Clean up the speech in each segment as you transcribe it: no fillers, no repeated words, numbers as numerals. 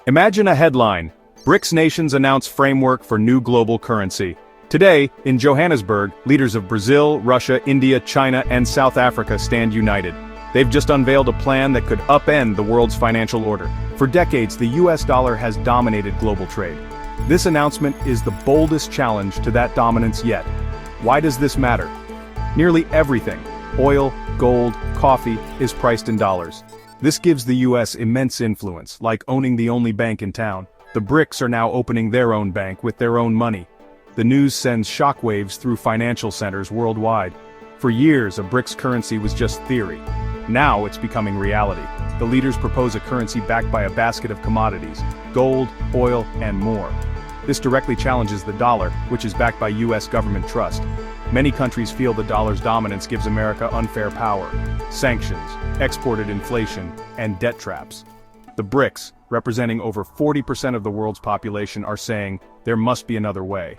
Imagine a headline: BRICS nations announce framework for new global currency. Today, in Johannesburg, leaders of Brazil, Russia, India, China, and South Africa stand united. They've just unveiled a plan that could upend the world's financial order. For decades, the US dollar has dominated global trade. This announcement is the boldest challenge to that dominance yet. Why does this matter? Nearly everything, oil, gold, coffee, is priced in dollars. This gives the US immense influence, like owning the only bank in town. The BRICS are now opening their own bank with their own money. The news sends shockwaves through financial centers worldwide. For years, a BRICS currency was just theory. Now it's becoming reality. The leaders propose a currency backed by a basket of commodities: gold, oil, and more. This directly challenges the dollar, which is backed by US government trust. Many countries feel the dollar's dominance gives America unfair power. Sanctions, exported inflation, and debt traps. The BRICS, representing over 40% of the world's population, are saying there must be another way.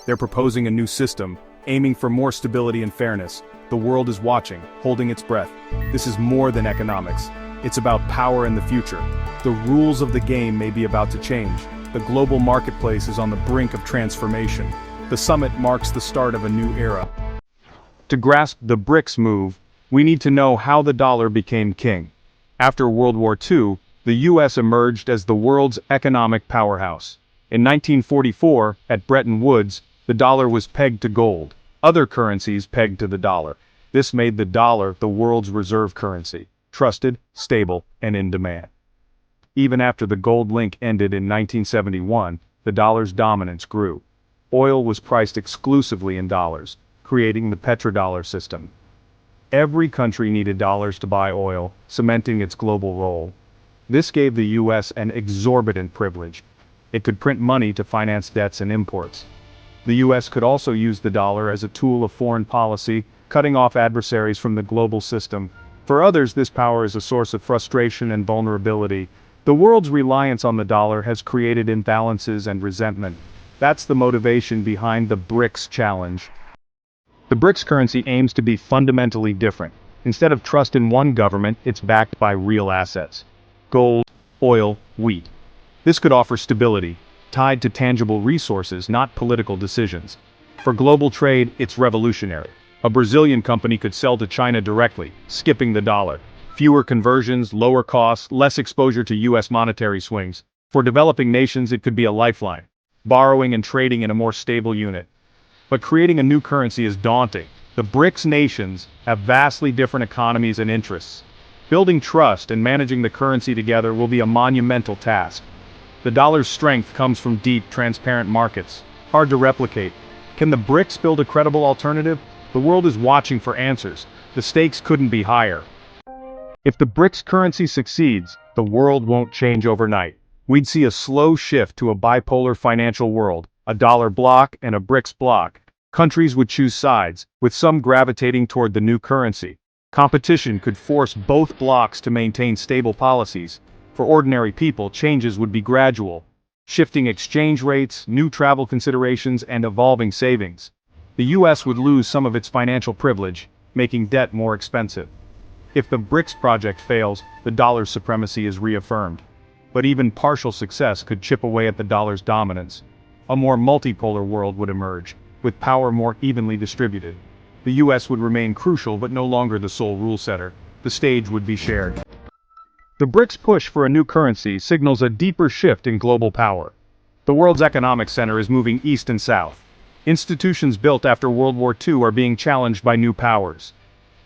They're proposing a new system, aiming for more stability and fairness. The world is watching, holding its breath. This is more than economics. It's about power and the future. The rules of the game may be about to change. The global marketplace is on the brink of transformation. The summit marks the start of a new era. To grasp the BRICS move, we need to know how the dollar became king. After World War II, the US emerged as the world's economic powerhouse. In 1944, at Bretton Woods, the dollar was pegged to gold. Other currencies pegged to the dollar. This made the dollar the world's reserve currency, trusted, stable, and in demand. Even after the gold link ended in 1971, the dollar's dominance grew. Oil was priced exclusively in dollars, creating the petrodollar system. Every country needed dollars to buy oil, cementing its global role. This gave the US an exorbitant privilege. It could print money to finance debts and imports. The US could also use the dollar as a tool of foreign policy, cutting off adversaries from the global system. For others, this power is a source of frustration and vulnerability. The world's reliance on the dollar has created imbalances and resentment. That's the motivation behind the BRICS challenge. The BRICS currency aims to be fundamentally different. Instead of trust in one government, it's backed by real assets: gold, oil, wheat. This could offer stability, tied to tangible resources, not political decisions. For global trade, it's revolutionary. A Brazilian company could sell to China directly, skipping the dollar. Fewer conversions, lower costs, less exposure to US monetary swings. For developing nations, it could be a lifeline, borrowing and trading in a more stable unit. But creating a new currency is daunting. The BRICS nations have vastly different economies and interests. Building trust and managing the currency together will be a monumental task. The dollar's strength comes from deep, transparent markets, hard to replicate. Can the BRICS build a credible alternative? The world is watching for answers. The stakes couldn't be higher. If the BRICS currency succeeds, the world won't change overnight. We'd see a slow shift to a bipolar financial world, a dollar bloc and a BRICS bloc. Countries would choose sides, with some gravitating toward the new currency. Competition could force both blocs to maintain stable policies. For ordinary people, changes would be gradual. Shifting exchange rates, new travel considerations, and evolving savings. The US would lose some of its financial privilege, making debt more expensive. If the BRICS project fails, the dollar's supremacy is reaffirmed. But even partial success could chip away at the dollar's dominance. A more multipolar world would emerge, with power more evenly distributed. The US would remain crucial but no longer the sole rule setter. The stage would be shared. The BRICS push for a new currency signals a deeper shift in global power. The world's economic center is moving east and south. Institutions built after World War II are being challenged by new powers.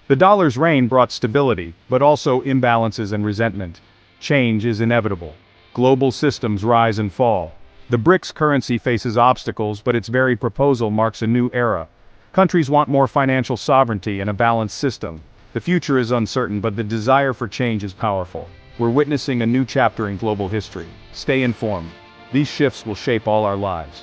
The dollar's reign brought stability, but also imbalances and resentment. Change is inevitable. Global systems rise and fall. The BRICS currency faces obstacles, but its very proposal marks a new era. Countries want more financial sovereignty and a balanced system. The future is uncertain, but the desire for change is powerful. We're witnessing a new chapter in global history. Stay informed. These shifts will shape all our lives.